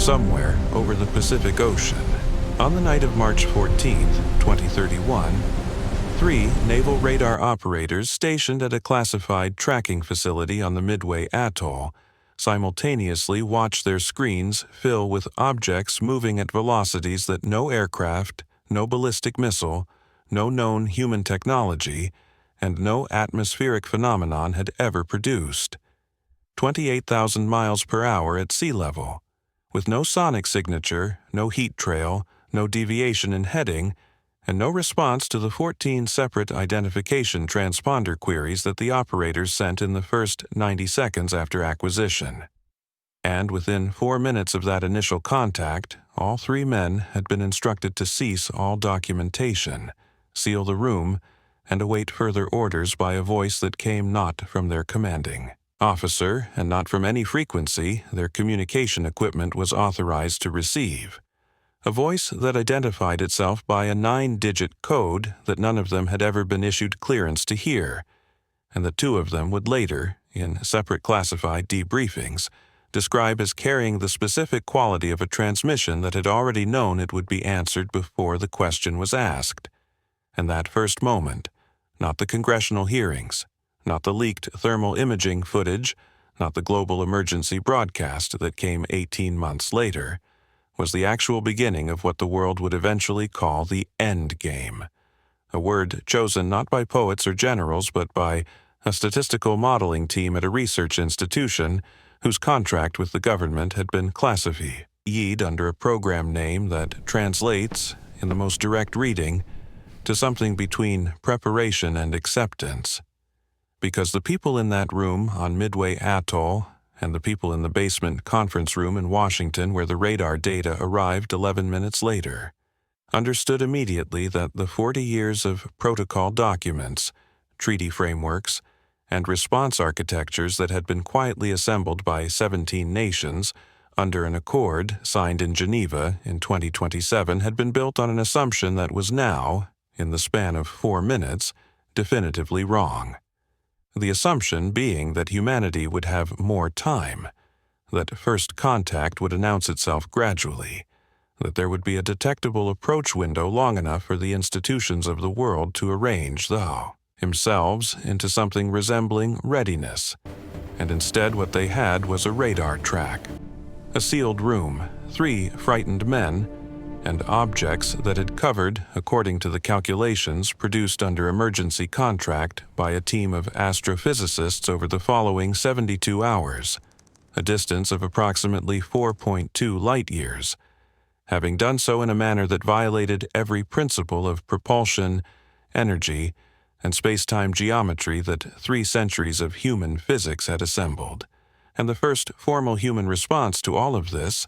somewhere over the Pacific Ocean. On the night of March 14, 2031, 3 naval radar operators stationed at a classified tracking facility on the Midway Atoll simultaneously watched their screens fill with objects moving at velocities that no aircraft, no ballistic missile, no known human technology, and no atmospheric phenomenon had ever produced. 28,000 miles per hour at sea level, with no sonic signature, no heat trail, no deviation in heading, and no response to the 14 separate identification transponder queries that the operators sent in the first 90 seconds after acquisition. And within 4 minutes of that initial contact, all 3 men had been instructed to cease all documentation, seal the room, and await further orders by a voice that came not from their commanding officer and not from any frequency their communication equipment was authorized to receive. A voice that identified itself by a 9-digit code that none of them had ever been issued clearance to hear, and that 2 of them would later, in separate classified debriefings, describe as carrying the specific quality of a transmission that had already known it would be answered before the question was asked. And that first moment, not the congressional hearings, not the leaked thermal imaging footage, not the global emergency broadcast that came 18 months later, was the actual beginning of what the world would eventually call the end game, a word chosen not by poets or generals but by a statistical modeling team at a research institution whose contract with the government had been classified under a program name that translates, in the most direct reading, to something between preparation and acceptance. Because the people in that room on Midway Atoll and the people in the basement conference room in Washington where the radar data arrived 11 minutes later understood immediately that the 40 years of protocol documents, treaty frameworks, and response architectures that had been quietly assembled by 17 nations under an accord signed in Geneva in 2027 had been built on an assumption that was now, in the span of 4 minutes, definitively wrong. The assumption being that humanity would have more time, that first contact would announce itself gradually, that there would be a detectable approach window long enough for the institutions of the world to arrange, themselves into something resembling readiness, and instead what they had was a radar track, a sealed room, 3 frightened men, and objects that had covered, according to the calculations produced under emergency contract by a team of astrophysicists over the following 72 hours, a distance of approximately 4.2 light-years, having done so in a manner that violated every principle of propulsion, energy, and space-time geometry that 3 centuries of human physics had assembled. And the first formal human response to all of this,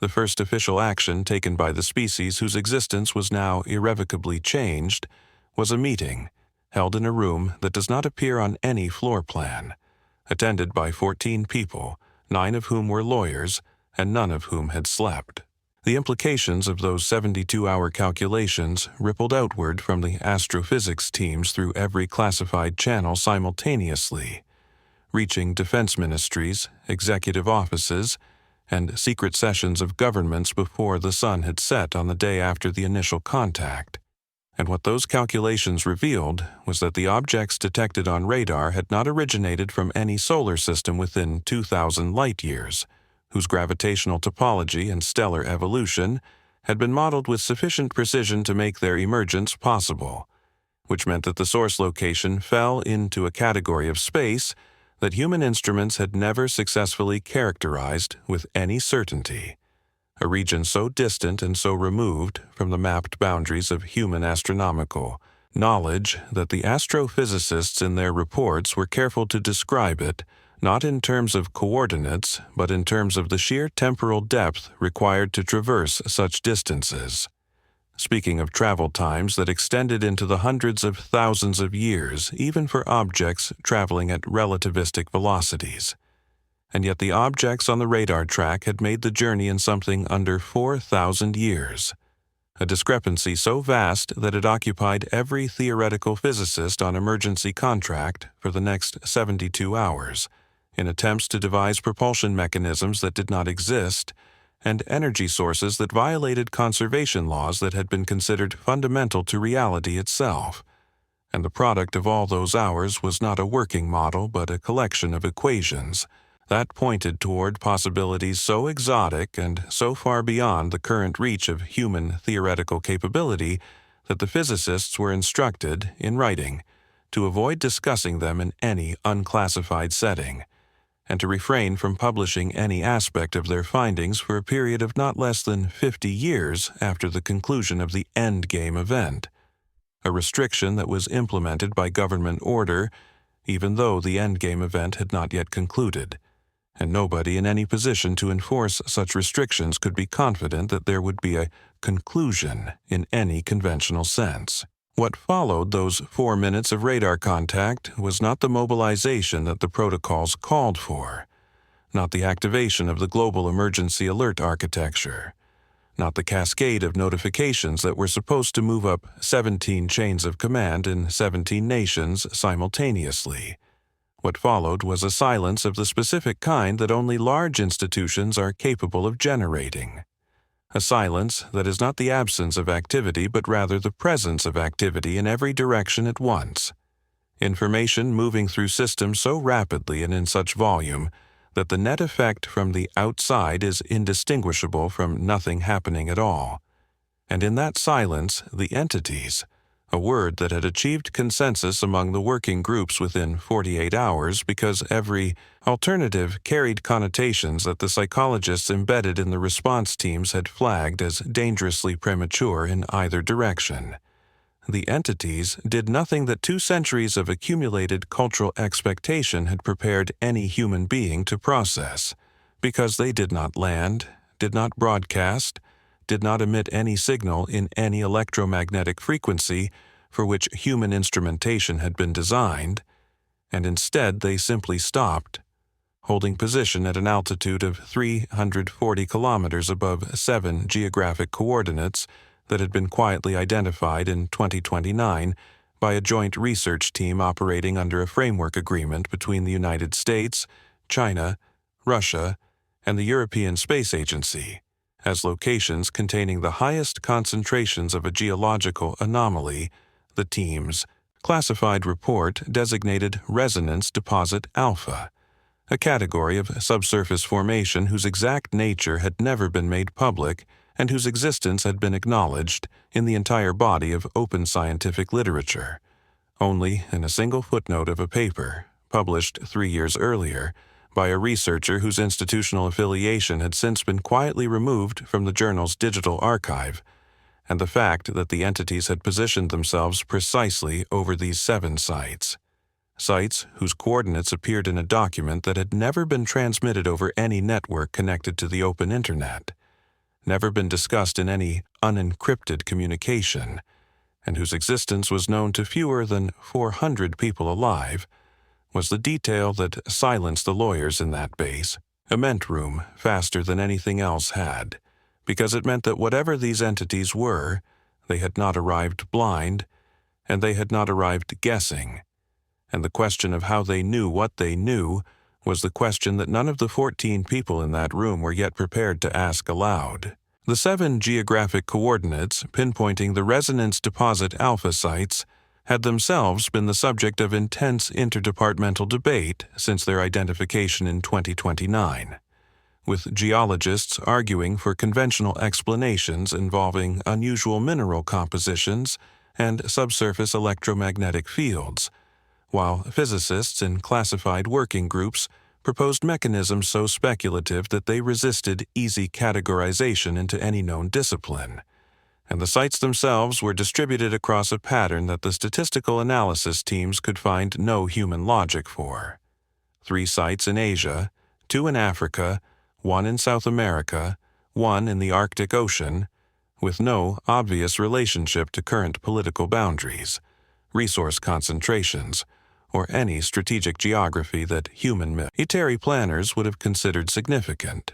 the first official action taken by the species whose existence was now irrevocably changed, was a meeting held in a room that does not appear on any floor plan, attended by 14 people, 9 of whom were lawyers and none of whom had slept. The implications of those 72-hour calculations rippled outward from the astrophysics teams through every classified channel simultaneously, reaching defense ministries, executive offices, and secret sessions of governments before the sun had set on the day after the initial contact. And what those calculations revealed was that the objects detected on radar had not originated from any solar system within 2,000 light-years, whose gravitational topology and stellar evolution had been modeled with sufficient precision to make their emergence possible, which meant that the source location fell into a category of space that human instruments had never successfully characterized with any certainty, a region so distant and so removed from the mapped boundaries of human astronomical knowledge that the astrophysicists in their reports were careful to describe it not in terms of coordinates, but in terms of the sheer temporal depth required to traverse such distances. Speaking of travel times that extended into the hundreds of thousands of years, even for objects traveling at relativistic velocities. And yet the objects on the radar track had made the journey in something under 4,000 years, a discrepancy so vast that it occupied every theoretical physicist on emergency contract for the next 72 hours, in attempts to devise propulsion mechanisms that did not exist, and energy sources that violated conservation laws that had been considered fundamental to reality itself. And the product of all those hours was not a working model but a collection of equations that pointed toward possibilities so exotic and so far beyond the current reach of human theoretical capability that the physicists were instructed, in writing, to avoid discussing them in any unclassified setting, and to refrain from publishing any aspect of their findings for a period of not less than 50 years after the conclusion of the endgame event, a restriction that was implemented by government order, even though the endgame event had not yet concluded, and nobody in any position to enforce such restrictions could be confident that there would be a conclusion in any conventional sense. What followed those 4 minutes of radar contact was not the mobilization that the protocols called for, not the activation of the global emergency alert architecture, not the cascade of notifications that were supposed to move up 17 chains of command in 17 nations simultaneously. What followed was a silence of the specific kind that only large institutions are capable of generating. A silence that is not the absence of activity but rather the presence of activity in every direction at once. Information moving through systems so rapidly and in such volume that the net effect from the outside is indistinguishable from nothing happening at all. And in that silence, the entities, a word that had achieved consensus among the working groups within 48 hours because every alternative carried connotations that the psychologists embedded in the response teams had flagged as dangerously premature in either direction. The entities did nothing that 2 centuries of accumulated cultural expectation had prepared any human being to process, because they did not land, did not broadcast, did not emit any signal in any electromagnetic frequency for which human instrumentation had been designed, and instead they simply stopped, holding position at an altitude of 340 kilometers above 7 geographic coordinates that had been quietly identified in 2029 by a joint research team operating under a framework agreement between the United States, China, Russia, and the European Space Agency, as locations containing the highest concentrations of a geological anomaly. The team's classified report designated Resonance Deposit Alpha, a category of subsurface formation whose exact nature had never been made public and whose existence had been acknowledged in the entire body of open scientific literature, only in a single footnote of a paper, published 3 years earlier, by a researcher whose institutional affiliation had since been quietly removed from the journal's digital archive, and the fact that the entities had positioned themselves precisely over these 7 sites. Sites whose coordinates appeared in a document that had never been transmitted over any network connected to the open internet, never been discussed in any unencrypted communication, and whose existence was known to fewer than 400 people alive, was the detail that silenced the lawyers in that base, a ment room faster than anything else had, because it meant that whatever these entities were, they had not arrived blind, and they had not arrived guessing, and the question of how they knew what they knew was the question that none of the 14 people in that room were yet prepared to ask aloud. The 7 geographic coordinates pinpointing the Resonance Deposit Alpha sites had themselves been the subject of intense interdepartmental debate since their identification in 2029, with geologists arguing for conventional explanations involving unusual mineral compositions and subsurface electromagnetic fields, while physicists in classified working groups proposed mechanisms so speculative that they resisted easy categorization into any known discipline, and the sites themselves were distributed across a pattern that the statistical analysis teams could find no human logic for. 3 sites in Asia, 2 in Africa, 1 in South America, 1 in the Arctic Ocean, with no obvious relationship to current political boundaries, resource concentrations, or any strategic geography that human military planners would have considered significant,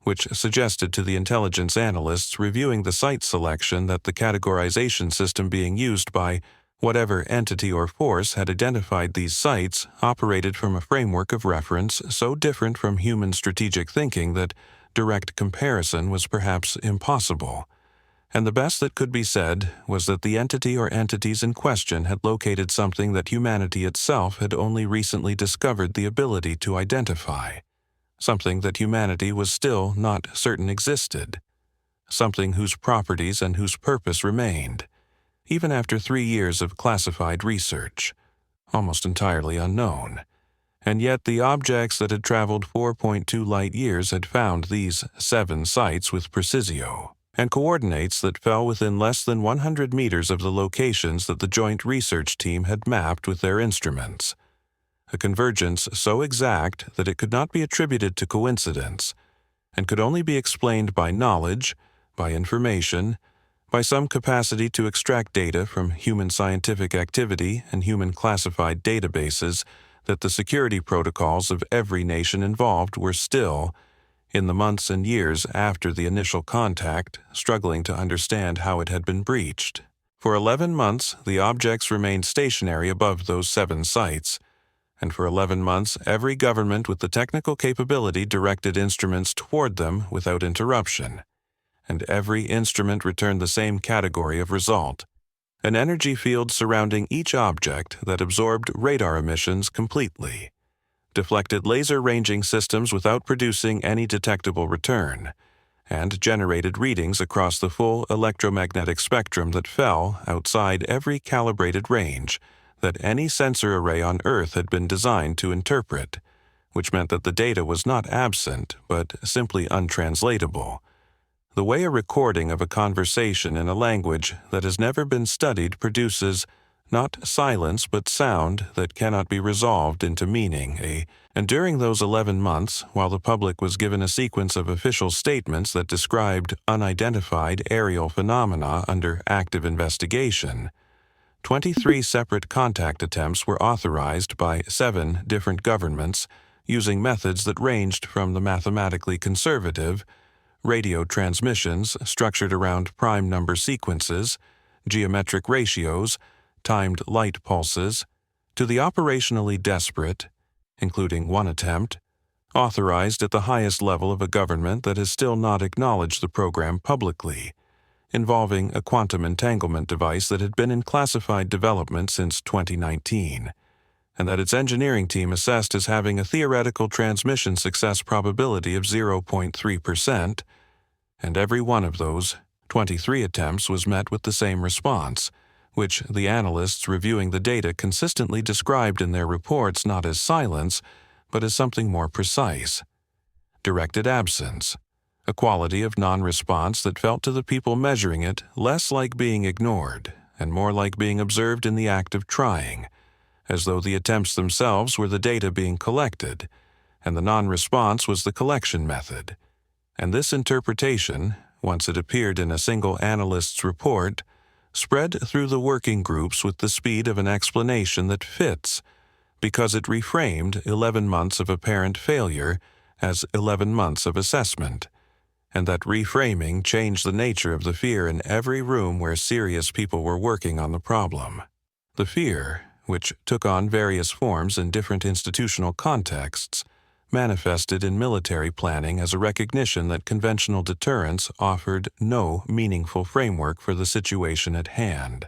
which suggested to the intelligence analysts reviewing the site selection that the categorization system being used by whatever entity or force had identified these sites operated from a framework of reference so different from human strategic thinking that direct comparison was perhaps impossible, and the best that could be said was that the entity or entities in question had located something that humanity itself had only recently discovered the ability to identify, something that humanity was still not certain existed, something whose properties and whose purpose remained, even after 3 years of classified research, almost entirely unknown. And yet the objects that had traveled 4.2 light-years had found these 7 sites with precision, and coordinates that fell within less than 100 meters of the locations that the Joint Research Team had mapped with their instruments. A convergence so exact that it could not be attributed to coincidence, and could only be explained by knowledge, by information, by some capacity to extract data from human scientific activity and human classified databases that the security protocols of every nation involved were still, in the months and years after the initial contact, struggling to understand how it had been breached. For 11 months, the objects remained stationary above those 7 sites, and for 11 months every government with the technical capability directed instruments toward them without interruption, and every instrument returned the same category of result: an energy field surrounding each object that absorbed radar emissions completely, deflected laser ranging systems without producing any detectable return, and generated readings across the full electromagnetic spectrum that fell outside every calibrated range that any sensor array on Earth had been designed to interpret, which meant that the data was not absent, but simply untranslatable. The way a recording of a conversation in a language that has never been studied produces not silence but sound that cannot be resolved into meaning. And during those 11 months, while the public was given a sequence of official statements that described unidentified aerial phenomena under active investigation, 23 separate contact attempts were authorized by 7 different governments using methods that ranged from the mathematically conservative, radio transmissions structured around prime number sequences, geometric ratios, timed light pulses, to the operationally desperate, including 1 attempt, authorized at the highest level of a government that has still not acknowledged the program publicly, involving a quantum entanglement device that had been in classified development since 2019, and that its engineering team assessed as having a theoretical transmission success probability of 0.3%, and every one of those 23 attempts was met with the same response, which the analysts reviewing the data consistently described in their reports not as silence, but as something more precise: directed absence, a quality of non-response that felt to the people measuring it less like being ignored and more like being observed in the act of trying, as though the attempts themselves were the data being collected, and the non-response was the collection method. And this interpretation, once it appeared in a single analyst's report, spread through the working groups with the speed of an explanation that fits, because it reframed 11 months of apparent failure as 11 months of assessment, and that reframing changed the nature of the fear in every room where serious people were working on the problem. The fear, which took on various forms in different institutional contexts, manifested in military planning as a recognition that conventional deterrence offered no meaningful framework for the situation at hand,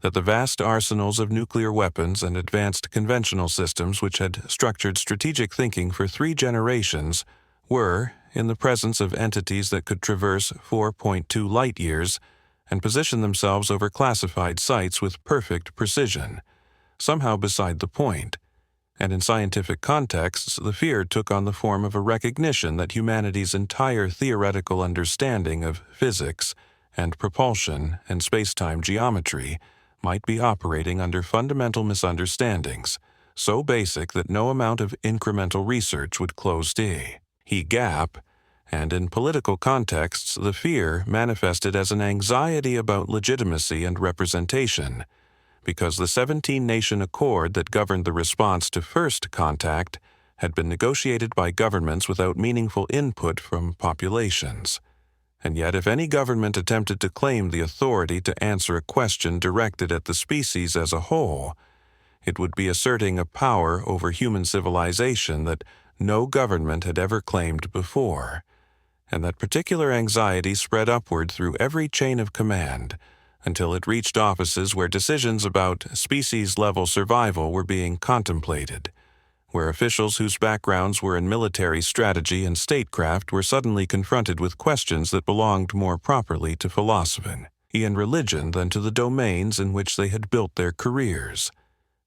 that the vast arsenals of nuclear weapons and advanced conventional systems which had structured strategic thinking for 3 generations were, in the presence of entities that could traverse 4.2 light-years and position themselves over classified sites with perfect precision, somehow beside the point. And in scientific contexts, the fear took on the form of a recognition that humanity's entire theoretical understanding of physics and propulsion and space-time geometry might be operating under fundamental misunderstandings, so basic that no amount of incremental research would close the gap, and in political contexts, the fear manifested as an anxiety about legitimacy and representation, because the 17-nation accord that governed the response to first contact had been negotiated by governments without meaningful input from populations. And yet if any government attempted to claim the authority to answer a question directed at the species as a whole, it would be asserting a power over human civilization that no government had ever claimed before. and that particular anxiety spread upward through every chain of command until it reached offices where decisions about species-level survival were being contemplated, where officials whose backgrounds were in military strategy and statecraft were suddenly confronted with questions that belonged more properly to philosophy and religion than to the domains in which they had built their careers.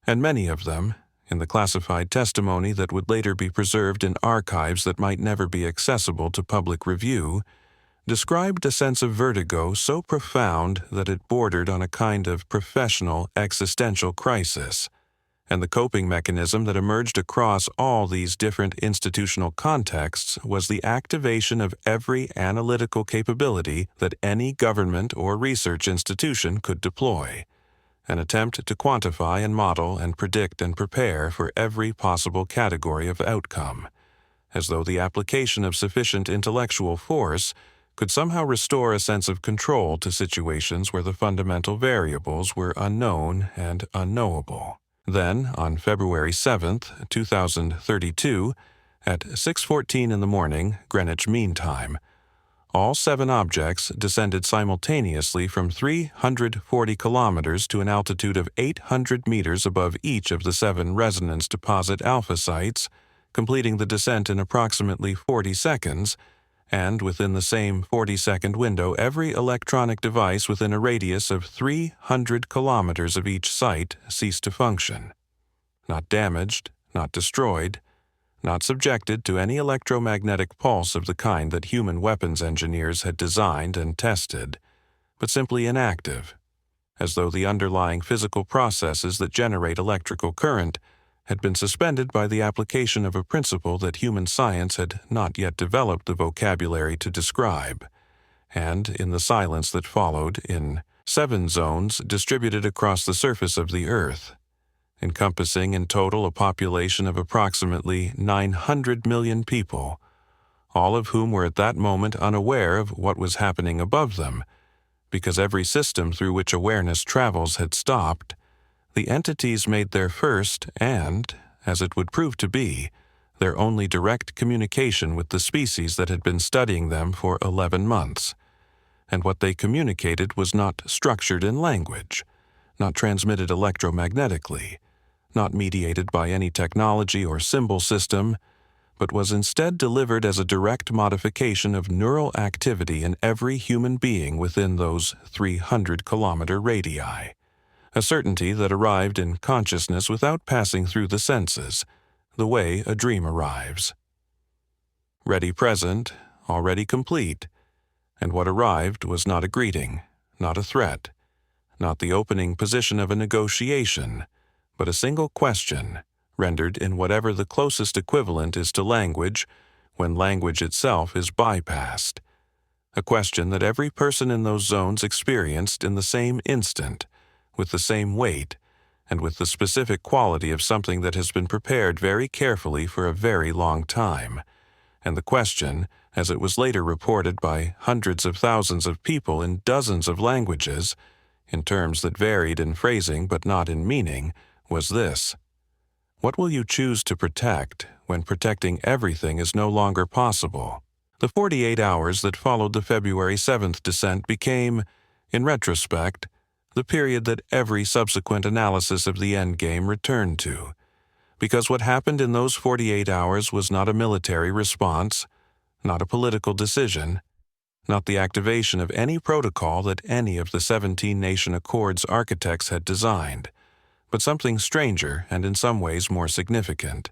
And many of them, in the classified testimony that would later be preserved in archives that might never be accessible to public review, described a sense of vertigo so profound that it bordered on a kind of professional existential crisis, and the coping mechanism that emerged across all these different institutional contexts was the activation of every analytical capability that any government or research institution could deploy, an attempt to quantify and model and predict and prepare for every possible category of outcome, as though the application of sufficient intellectual force could somehow restore a sense of control to situations where the fundamental variables were unknown and unknowable. Then, on February 7, 2032, at 6:14 in the morning, Greenwich Mean Time, all 7 objects descended simultaneously from 340 kilometers to an altitude of 800 meters above each of the 7 resonance deposit alpha sites, completing the descent in approximately 40 seconds, and within the same 40-second window every electronic device within a radius of 300 kilometers of each site ceased to function. Not damaged, not destroyed, not subjected to any electromagnetic pulse of the kind that human weapons engineers had designed and tested, but simply inactive, as though the underlying physical processes that generate electrical current had been suspended by the application of a principle that human science had not yet developed the vocabulary to describe, and in the silence that followed, in 7 zones distributed across the surface of the Earth, encompassing in total a population of approximately 900 million people, all of whom were at that moment unaware of what was happening above them, because every system through which awareness travels had stopped, the entities made their first and, as it would prove to be, their only direct communication with the species that had been studying them for 11 months. And what they communicated was not structured in language, not transmitted electromagnetically, not mediated by any technology or symbol system, but was instead delivered as a direct modification of neural activity in every human being within those 300-kilometer radii. A certainty that arrived in consciousness without passing through the senses, the way a dream arrives. Ready present, already complete, and what arrived was not a greeting, not a threat, not the opening position of a negotiation, but a single question, rendered in whatever the closest equivalent is to language, when language itself is bypassed. A question that every person in those zones experienced in the same instant, with the same weight, and with the specific quality of something that has been prepared very carefully for a very long time. And the question, as it was later reported by hundreds of thousands of people in dozens of languages, in terms that varied in phrasing but not in meaning, was this: what will you choose to protect when protecting everything is no longer possible? The 48 hours that followed the February 7th descent became, in retrospect, the period that every subsequent analysis of the endgame returned to, because what happened in those 48 hours was not a military response, not a political decision, not the activation of any protocol that any of the 17 Nation Accords architects had designed, but something stranger and in some ways more significant: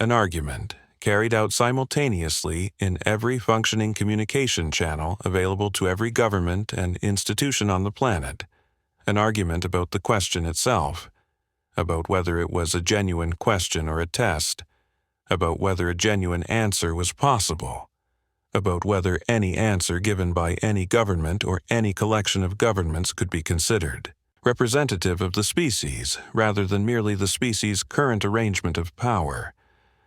an argument carried out simultaneously in every functioning communication channel available to every government and institution on the planet, an argument about the question itself, about whether it was a genuine question or a test, about whether a genuine answer was possible, about whether any answer given by any government or any collection of governments could be considered representative of the species rather than merely the species' current arrangement of power.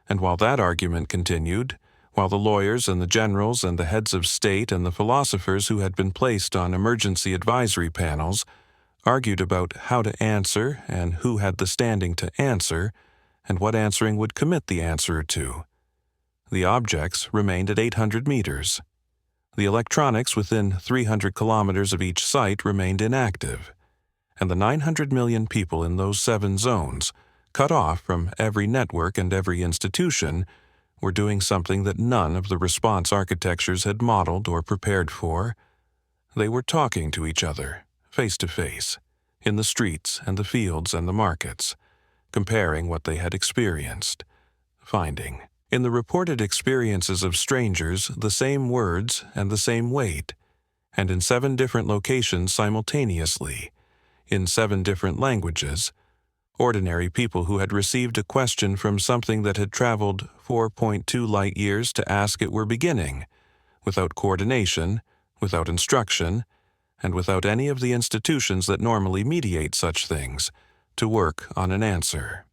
And while that argument continued, while the lawyers and the generals and the heads of state and the philosophers who had been placed on emergency advisory panels argued about how to answer and who had the standing to answer, and what answering would commit the answerer to, the objects remained at 800 meters, The electronics within 300 kilometers of each site remained inactive, and the 900 million people in those 7 zones, cut off from every network and every institution, were doing something that none of the response architectures had modeled or prepared for. They were talking to each other, face to face, in the streets and the fields and the markets, comparing what they had experienced, finding, in the reported experiences of strangers, the same words and the same weight, and in 7 different locations simultaneously, in 7 different languages, ordinary people who had received a question from something that had traveled 4.2 light years to ask it were beginning, without coordination, without instruction, and without any of the institutions that normally mediate such things, to work on an answer.